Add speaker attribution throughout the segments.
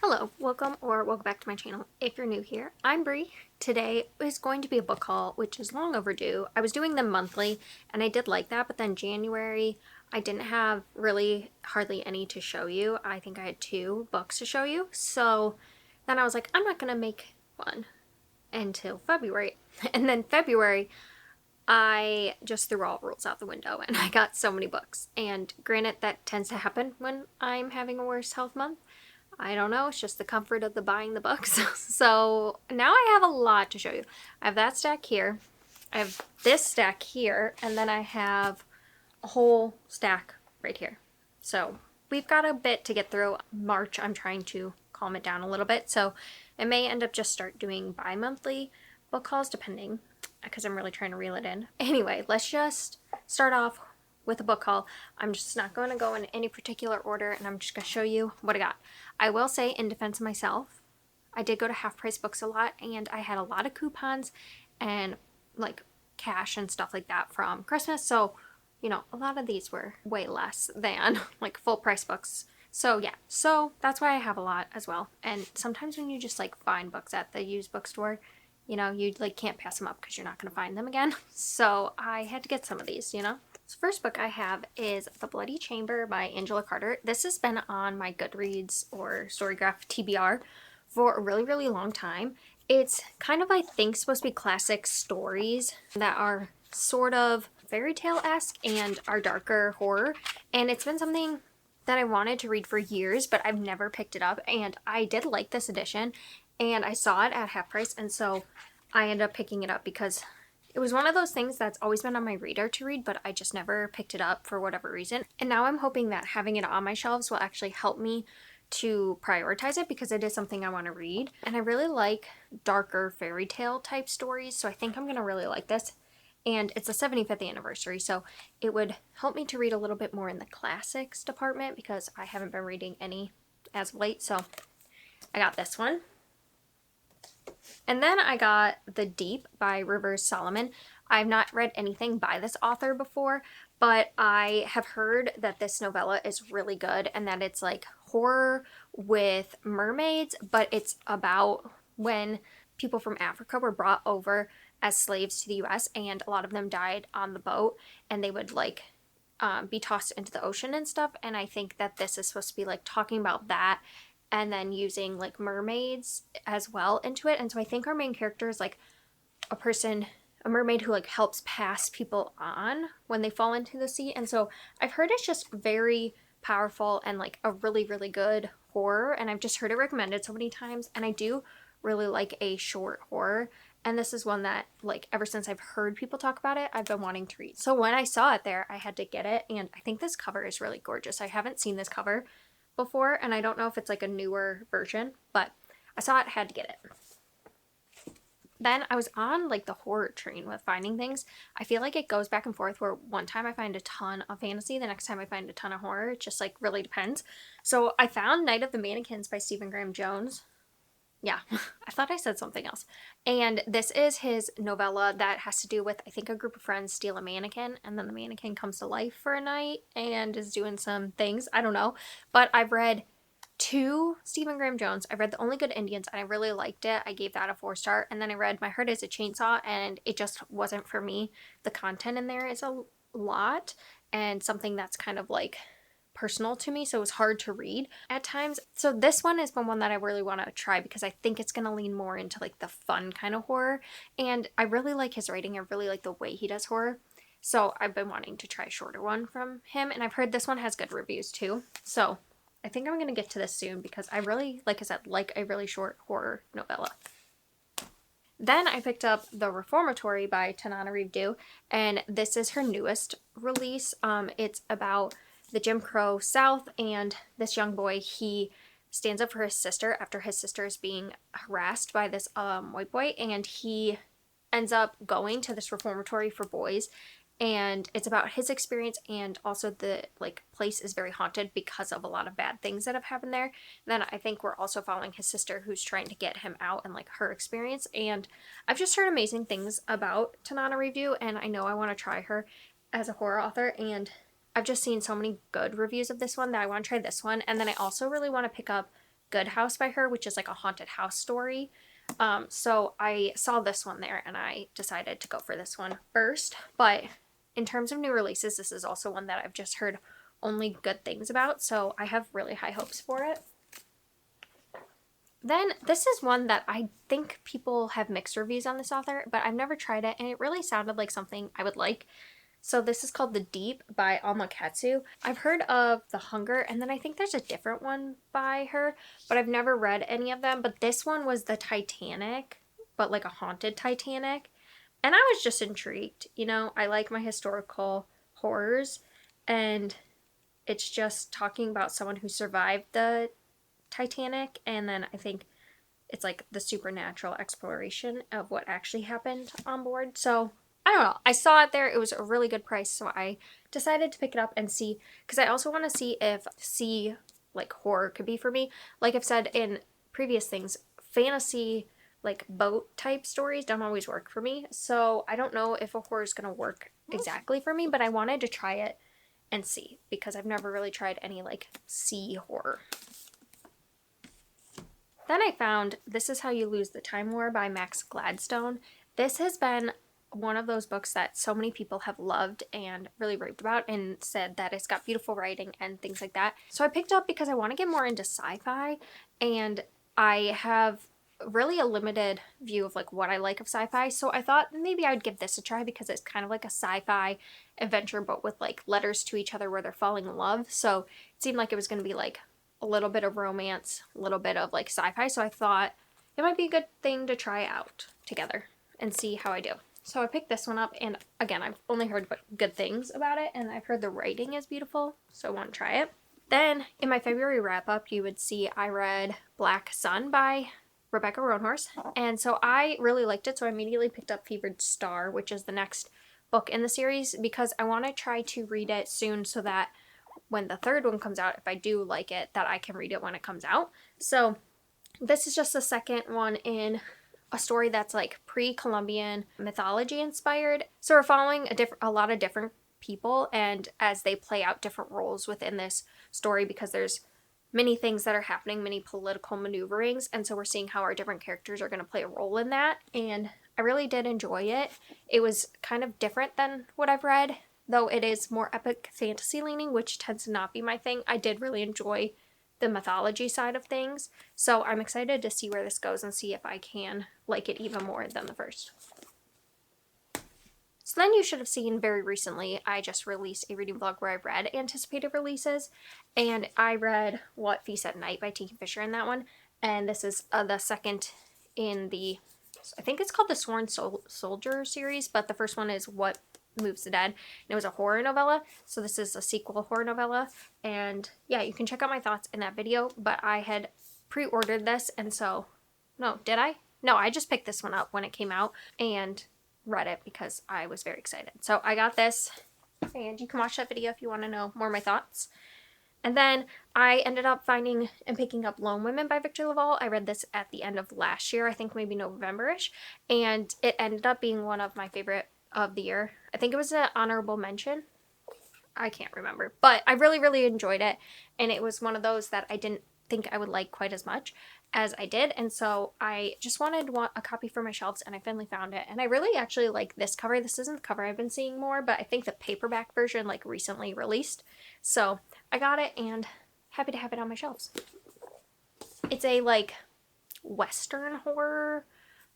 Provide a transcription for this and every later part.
Speaker 1: Hello, welcome back to my channel. If you're new here, I'm Bree. Today is going to be a book haul, which is long overdue. I was doing them monthly and I did like that, but then January I didn't have really hardly any to show you. I think I had 2 books to show you. So then I was like, I'm not gonna make one until February. And then February I just threw all rules out the window and I got so many books. And granted, that tends to happen when I'm having a worse health month. I don't know, it's just the comfort of the buying the books. So now I have a lot to show you. I have that stack here, I have this stack here, and then I have a whole stack right here. So we've got a bit to get through. March, I'm trying to calm it down a little bit, so I may end up just start doing bi-monthly book hauls depending, because I'm really trying to reel it in. Anyway, let's just start off with a book haul. I'm just not going to go in any particular order, and I'm just going to show you what I got. I will say, in defense of myself, I did go to half price books a lot, and I had a lot of coupons and like cash and stuff like that from Christmas. So, you know, a lot of these were way less than like full price books. So yeah, so that's why I have a lot as well. And sometimes when you just like find books at the used bookstore, you know, you like can't pass them up because you're not going to find them again. So I had to get some of these, you know. So first book I have is The Bloody Chamber by Angela Carter. This has been on my Goodreads or Storygraph TBR for a really, really long time. It's kind of, I think, supposed to be classic stories that are sort of fairy tale-esque and are darker horror. And it's been something that I wanted to read for years, but I've never picked it up. And I did like this edition, and I saw it at half price, and so I ended up picking it up because it was one of those things that's always been on my radar to read, but I just never picked it up for whatever reason. And now I'm hoping that having it on my shelves will actually help me to prioritize it because it is something I want to read. And I really like darker fairy tale type stories, so I think I'm going to really like this. And it's the 75th anniversary, so it would help me to read a little bit more in the classics department because I haven't been reading any as of late, so I got this one. And then I got The Deep by Rivers Solomon. I've not read anything by this author before, but I have heard that this novella is really good and that it's like horror with mermaids, but it's about when people from Africa were brought over as slaves to the US and a lot of them died on the boat and they would like be tossed into the ocean and stuff. And I think that this is supposed to be like talking about that and then using like mermaids as well into it. And so I think our main character is like a mermaid who like helps pass people on when they fall into the sea. And so I've heard it's just very powerful and like a really, really good horror. And I've just heard it recommended so many times. And I do really like a short horror. And this is one that like ever since I've heard people talk about it, I've been wanting to read. So when I saw it there, I had to get it. And I think this cover is really gorgeous. I haven't seen this cover before, and I don't know if it's like a newer version, but I saw it, had to get it. Then I was on like the horror train with finding things. I feel like it goes back and forth where one time I find a ton of fantasy, the next time I find a ton of horror. It just like really depends. So I found Night of the Mannequins by Stephen Graham Jones. Yeah, I thought I said something else. And this is his novella that has to do with, I think, a group of friends steal a mannequin and then the mannequin comes to life for a night and is doing some things. I don't know. But I've read 2 Stephen Graham Jones. I read The Only Good Indians and I really liked it. I gave that a 4-star. And then I read My Heart is a Chainsaw and it just wasn't for me. The content in there is a lot and something that's kind of like personal to me, so it was hard to read at times. So this one is one that I really want to try because I think it's going to lean more into like the fun kind of horror, and I really like his writing. I really like the way he does horror, so I've been wanting to try a shorter one from him, and I've heard this one has good reviews too, so I think I'm going to get to this soon because I really, like I said, like a really short horror novella. Then I picked up The Reformatory by Tanana Reeve, and this is her newest release. It's about the Jim Crow South, and this young boy, he stands up for his sister after his sister is being harassed by this white boy, and he ends up going to this reformatory for boys, and it's about his experience, and also the like place is very haunted because of a lot of bad things that have happened there. Then I think we're also following his sister who's trying to get him out and like her experience, and I've just heard amazing things about Tanana Reeve, and I know I want to try her as a horror author, and I've just seen so many good reviews of this one that I want to try this one. And then I also really want to pick up Good House by her, which is like a haunted house story. So I saw this one there and I decided to go for this one first. But in terms of new releases, this is also one that I've just heard only good things about, so I have really high hopes for it. Then this is one that I think people have mixed reviews on this author, but I've never tried it and it really sounded like something I would like. So this is called The Deep by Alma Katsu. I've heard of The Hunger, and then I think there's a different one by her, but I've never read any of them. But this one was the Titanic, but like a haunted Titanic. And I was just intrigued. You know, I like my historical horrors, and it's just talking about someone who survived the Titanic, and then I think it's like the supernatural exploration of what actually happened on board. So I don't know. I saw it there. It was a really good price, so I decided to pick it up and see, because I also want to see if sea like horror could be for me. Like I've said in previous things, fantasy like boat type stories don't always work for me. So I don't know if a horror is going to work exactly for me, but I wanted to try it and see, because I've never really tried any like sea horror. Then I found This Is How You Lose the Time War by Max Gladstone. This has been one of those books that so many people have loved and really raved about and said that it's got beautiful writing and things like that. So I picked up because I want to get more into sci-fi, and I have really a limited view of like what I like of sci-fi. So I thought maybe I would give this a try because it's kind of like a sci-fi adventure but with like letters to each other where they're falling in love. So it seemed like it was going to be like a little bit of romance, a little bit of like sci-fi. So I thought it might be a good thing to try out together and see how I do. So I picked this one up, and again, I've only heard good things about it, and I've heard the writing is beautiful, so I want to try it. Then in my February wrap-up, you would see I read Black Sun by Rebecca Roanhorse, and so I really liked it, so I immediately picked up Fevered Star, which is the next book in the series, because I want to try to read it soon so that when the third one comes out, if I do like it, that I can read it when it comes out. So this is just the second one in a story that's like pre-Columbian mythology inspired. So we're following a lot of different people, and as they play out different roles within this story, because there's many things that are happening, many political maneuverings, and so we're seeing how our different characters are going to play a role in that, and I really did enjoy it. It was kind of different than what I've read, though it is more epic fantasy leaning, which tends to not be my thing. I did really enjoy the mythology side of things, so I'm excited to see where this goes and see if I can like it even more than the first. So then you should have seen very recently, I just released a reading vlog where I read anticipated releases, and I read What Feasts at Night by T.K. Fisher in that one, and this is the second in the, I think it's called the Sworn Soldier series, but the first one is What Moves the Dead, and it was a horror novella, so this is a sequel horror novella, and yeah, you can check out my thoughts in that video, but I had pre-ordered this, and so, no, did I? No, I just picked this one up when it came out, and read it because I was very excited. So I got this, and you can watch that video if you want to know more of my thoughts. And then I ended up finding and picking up Lone Women by Victor LaValle. I read this at the end of last year, I think maybe November-ish, and it ended up being one of my favorite of the year. I think it was an honorable mention. I can't remember, but I really, really enjoyed it, and it was one of those that I didn't think I would like quite as much as I did, and so I just wanted a copy for my shelves, and I finally found it, and I really actually like this cover. This isn't the cover I've been seeing more, but I think the paperback version like recently released, so I got it and happy to have it on my shelves. It's a like Western horror.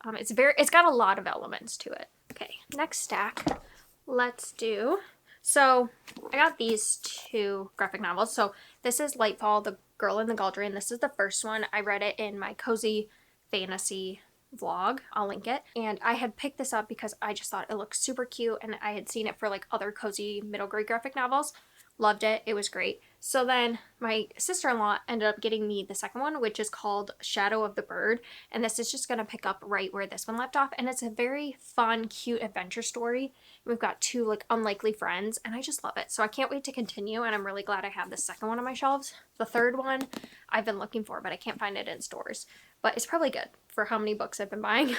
Speaker 1: It's got a lot of elements to it. Okay, next stack, let's do. So I got these two graphic novels. So this is Lightfall, The Girl in the Cauldron. This is the first one. I read it in my cozy fantasy vlog. I'll link it. And I had picked this up because I just thought it looked super cute, and I had seen it for like other cozy middle grade graphic novels. Loved it. It was great. So then my sister-in-law ended up getting me the second one, which is called Shadow of the Bird. And this is just going to pick up right where this one left off. And it's a very fun, cute adventure story. We've got two like unlikely friends, and I just love it. So I can't wait to continue, and I'm really glad I have the second one on my shelves. The third one I've been looking for, but I can't find it in stores. But it's probably good for how many books I've been buying.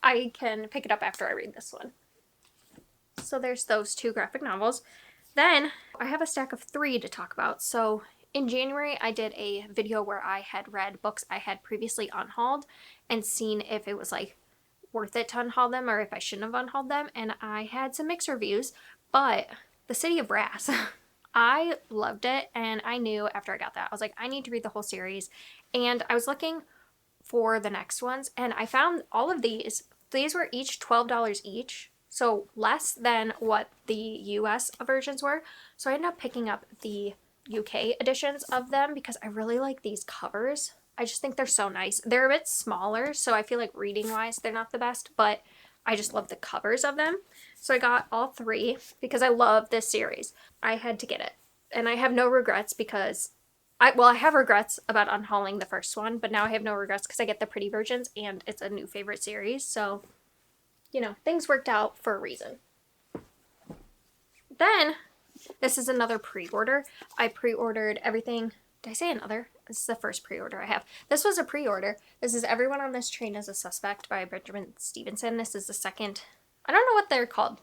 Speaker 1: I can pick it up after I read this one. So there's those two graphic novels. Then I have a stack of 3 to talk about. So in January, I did a video where I had read books I had previously unhauled and seen if it was like worth it to unhaul them or if I shouldn't have unhauled them, and I had some mixed reviews, but The City of Brass, I loved it, and I knew after I got that, I was like, I need to read the whole series, and I was looking for the next ones, and I found all of these. These were each $12 each, so less than what the US versions were, so I ended up picking up the UK editions of them because I really like these covers. I just think they're so nice. They're a bit smaller, so I feel like reading-wise they're not the best, but I just love the covers of them. So I got all three because I love this series. I had to get it. And I have no regrets because I have regrets about unhauling the first one, but now I have no regrets because I get the pretty versions and it's a new favorite series. So, you know, things worked out for a reason. Then, this is another pre-order. I pre-ordered everything. Did I say another? This is the first pre-order I have. This was a pre-order. This is Everyone on This Train is a Suspect by Benjamin Stevenson. This is the second, I don't know what they're called,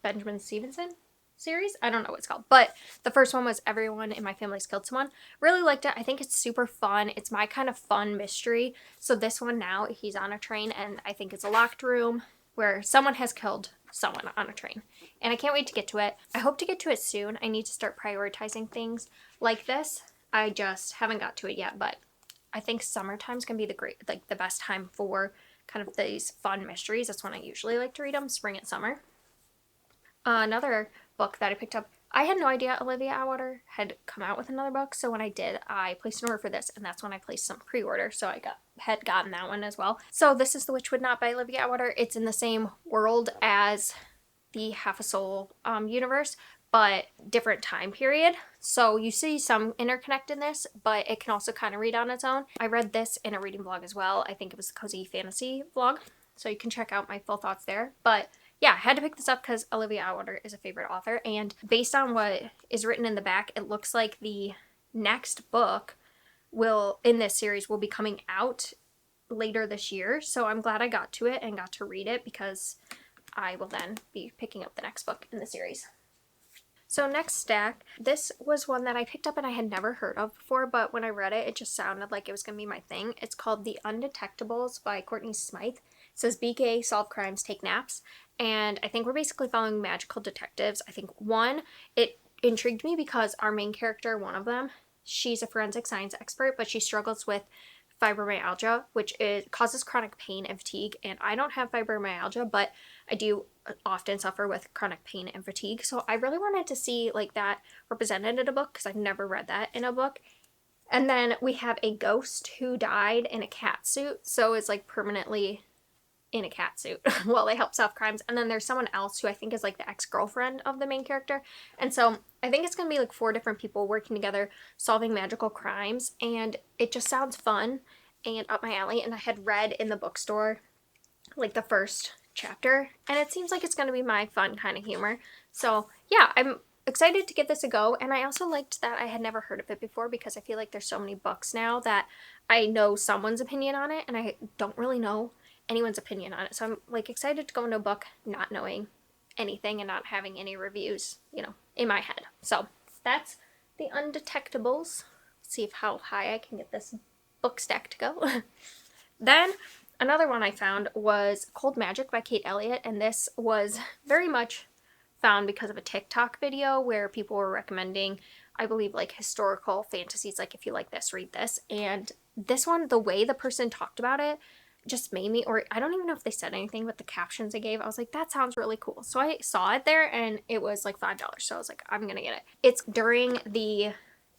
Speaker 1: Benjamin Stevenson series? I don't know what it's called. But the first one was Everyone in My Family's Killed Someone. Really liked it. I think it's super fun. It's my kind of fun mystery. So this one now, he's on a train and I think it's a locked room where someone has killed someone on a train. And I can't wait to get to it. I hope to get to it soon. I need to start prioritizing things like this. I just haven't got to it yet, but I think summertime's gonna be the best time for kind of these fun mysteries. That's when I usually like to read them, spring and summer. Another book that I picked up, I had no idea Olivia Atwater had come out with another book, so when I did, I placed an order for this, and that's when I placed some pre-order, so I had gotten that one as well. So this is The Witch Would Not by Olivia Atwater. It's in the same world as the Half a Soul universe, but different time period. So you see some interconnectedness, but it can also kind of read on its own. I read this in a reading vlog as well. I think it was the Cozy Fantasy vlog, so you can check out my full thoughts there. But yeah, I had to pick this up because Olivia Atwater is a favorite author, and based on what is written in the back, it looks like the next book in this series will be coming out later this year. So I'm glad I got to it and got to read it because I will then be picking up the next book in the series. So next stack, this was one that I picked up and I had never heard of before, but when I read it, it just sounded like it was going to be my thing. It's called The Undetectables by Courtney Smythe. It says be gay, solve crimes, take naps. And I think we're basically following magical detectives. I think it intrigued me because our main character, one of them, she's a forensic science expert, but she struggles with fibromyalgia, which causes chronic pain and fatigue. And I don't have fibromyalgia, but I do often suffer with chronic pain and fatigue. So I really wanted to see like that represented in a book because I've never read that in a book. And then we have a ghost who died in a cat suit. So it's like permanently in a cat suit while they help solve crimes. And then there's someone else who I think is like the ex-girlfriend of the main character. And so I think it's going to be like 4 different people working together solving magical crimes. And it just sounds fun and up my alley. And I had read in the bookstore like the first chapter, and it seems like it's going to be my fun kind of humor. So yeah, I'm excited to give this a go. And I also liked that I had never heard of it before because I feel like there's so many books now that I know someone's opinion on it and I don't really know anyone's opinion on it. So I'm like excited to go into a book not knowing anything and not having any reviews, you know, in my head. So that's The Undetectables. Let's see how high I can get this book stack to go. Then another one I found was Cold Magic by Kate Elliott, and this was very much found because of a TikTok video where people were recommending, I believe, like historical fantasies, like if you like this, read this. And this one, the way the person talked about it just made me, or I don't even know if they said anything, but the captions they gave, I was like, that sounds really cool. So I saw it there and it was like $5. So I was like, I'm gonna get it. It's during the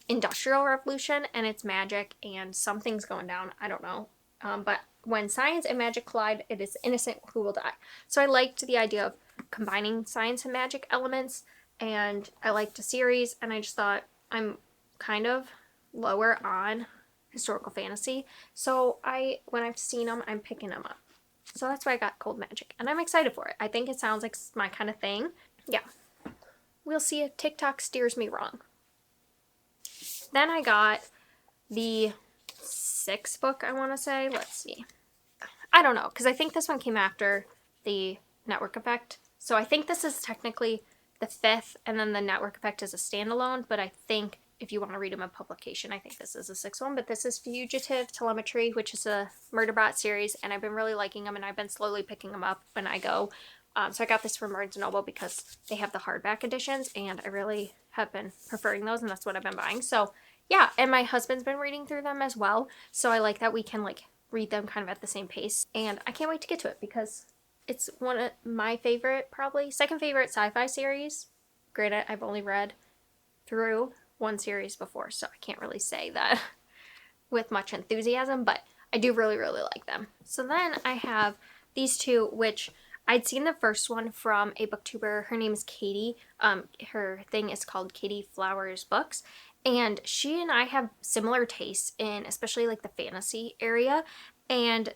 Speaker 1: Industrial Revolution and it's magic and something's going down. I don't know. But when science and magic collide, it is innocent who will die. So I liked the idea of combining science and magic elements, and I liked the series, and I just thought I'm kind of lower on historical fantasy. So when I've seen them, I'm picking them up. So that's why I got Cold Magic, and I'm excited for it. I think it sounds like my kind of thing. Yeah. We'll see if TikTok steers me wrong. Then I got the 6th book, I want to say. Let's see. I don't know, because I think this one came after the Network Effect. So I think this is technically the 5th, and then the Network Effect is a standalone, but I think if you want to read them in publication. I think this is the 6th one, but this is Fugitive Telemetry, which is a Murderbot series, and I've been really liking them, and I've been slowly picking them up when I go. So I got this from Barnes & Noble because they have the hardback editions, and I really have been preferring those, and that's what I've been buying. So yeah, and my husband's been reading through them as well, so I like that we can like read them kind of at the same pace, and I can't wait to get to it because it's one of my favorite, probably second favorite sci-fi series. Granted, I've only read through one series before, so I can't really say that with much enthusiasm, but I do really, really like them. So then I have these two, which I'd seen the first one from a booktuber. Her name is Katey. Her thing is called Katey Flowers Books, and she and I have similar tastes in especially like the fantasy area, and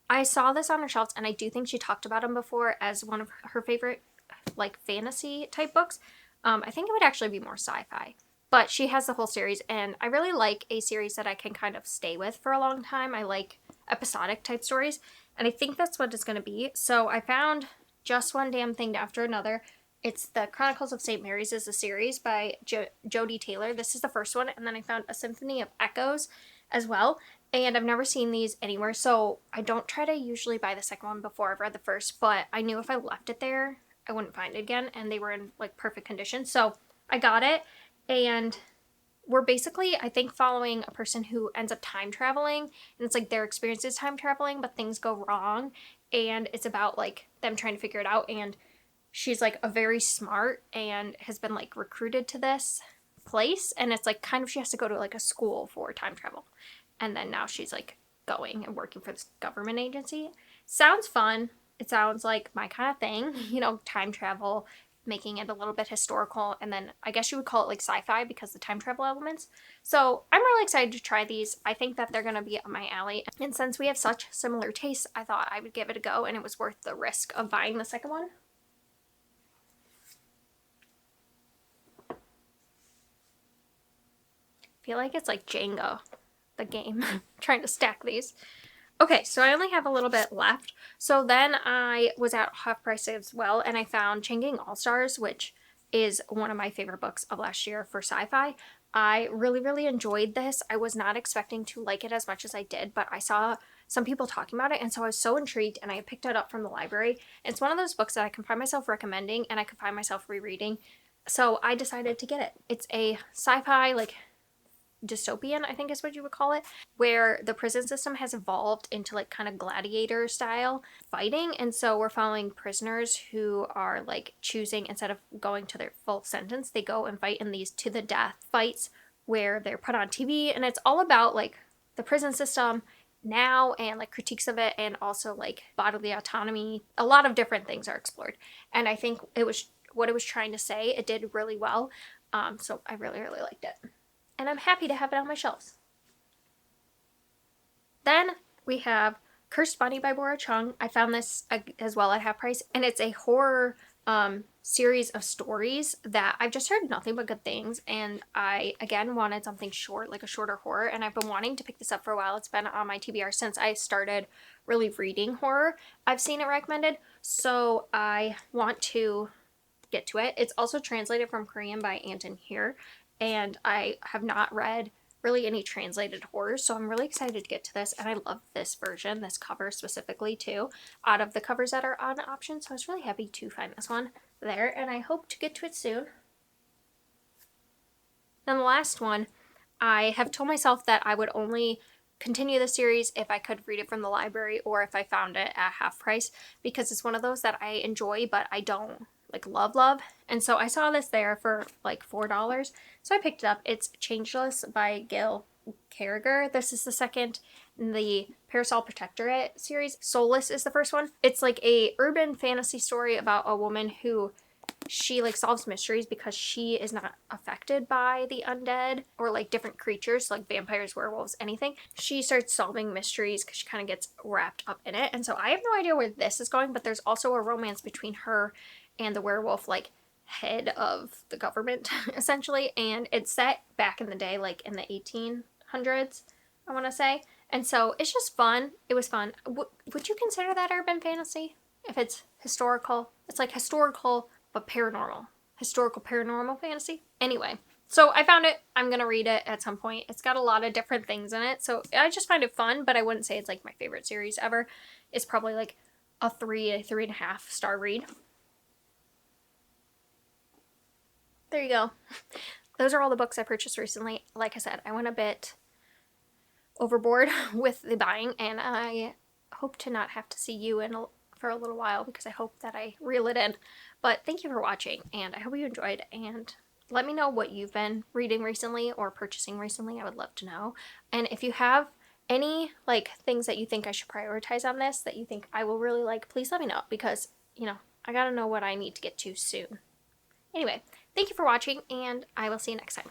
Speaker 1: I saw this on her shelves, and I do think she talked about them before as one of her favorite like fantasy type books. I think it would actually be more sci-fi, but she has the whole series, and I really like a series that I can kind of stay with for a long time. I like episodic type stories, and I think that's what it's going to be. So I found Just One Damn Thing After Another. It's the Chronicles of St. Mary's is a series by Jodi Taylor. This is the first one, and then I found A Symphony of Echoes as well. And I've never seen these anywhere, so I don't try to usually buy the second one before I've read the first, but I knew if I left it there, I wouldn't find it again, and they were in like perfect condition. So I got it, and we're basically, I think, following a person who ends up time traveling, and it's like their experience is time traveling, but things go wrong, and it's about like them trying to figure it out. And she's like a very smart and has been like recruited to this place, and it's like kind of she has to go to like a school for time travel, and then now she's like going and working for this government agency. Sounds fun. It sounds like my kind of thing, you know, time travel, making it a little bit historical, and then I guess you would call it like sci-fi because the time travel elements. So I'm really excited to try these. I think that they're going to be up my alley, and since we have such similar tastes, I thought I would give it a go, and it was worth the risk of buying the second one. I feel like it's like Jenga, the game, trying to stack these. Okay, so I only have a little bit left. So then I was at half price as well, and I found Changing All-Stars, which is one of my favorite books of last year for sci-fi. I really, really enjoyed this. I was not expecting to like it as much as I did, but I saw some people talking about it, and so I was so intrigued, and I picked it up from the library. It's one of those books that I can find myself recommending, and I can find myself rereading. So I decided to get it. It's a sci-fi, like, dystopian, I think is what you would call it, where the prison system has evolved into like kind of gladiator style fighting, and so we're following prisoners who are like choosing, instead of going to their full sentence, they go and fight in these to the death fights where they're put on TV, and it's all about like the prison system now and like critiques of it, and also like bodily autonomy. A lot of different things are explored, and I think it was what it was trying to say. It did really well. So I really, really liked it, and I'm happy to have it on my shelves. Then we have Cursed Bunny by Bora Chung. I found this as well at half price, and it's a horror series of stories that I've just heard nothing but good things, and I, again, wanted something short, like a shorter horror, and I've been wanting to pick this up for a while. It's been on my TBR since I started really reading horror. I've seen it recommended, so I want to get to it. It's also translated from Korean by Anton here, and I have not read really any translated horror, so I'm really excited to get to this, and I love this version, this cover specifically too, out of the covers that are on option, so I was really happy to find this one there, and I hope to get to it soon. Then the last one, I have told myself that I would only continue the series if I could read it from the library or if I found it at half price, because it's one of those that I enjoy but I don't like love, and so I saw this there for like $4, so I picked it up. It's Changeless by Gail Carriger. This is the second in the Parasol Protectorate series. Soulless is the first one. It's like a urban fantasy story about a woman who she like solves mysteries because she is not affected by the undead or like different creatures like vampires, werewolves, anything. She starts solving mysteries because she kind of gets wrapped up in it, and so I have no idea where this is going, but there's also a romance between her and the werewolf like head of the government essentially, and it's set back in the day, like in the 1800s, I want to say, and so it's just fun. It was fun. Would you consider that urban fantasy if it's historical? It's like historical but paranormal. Historical paranormal fantasy. Anyway, So I found it. I'm going to read it at some point. It's got a lot of different things in it. So I just find it fun, but I wouldn't say it's like my favorite series ever. It's probably like a 3.5 star read. There you go. Those are all the books I purchased recently. Like I said, I went a bit overboard with the buying, and I hope to not have to see you for a little while because I hope that I reel it in. But thank you for watching, and I hope you enjoyed, and let me know what you've been reading recently or purchasing recently. I would love to know. And if you have any like things that you think I should prioritize on this that you think I will really like, please let me know because, I gotta know what I need to get to soon. Anyway, thank you for watching, and I will see you next time.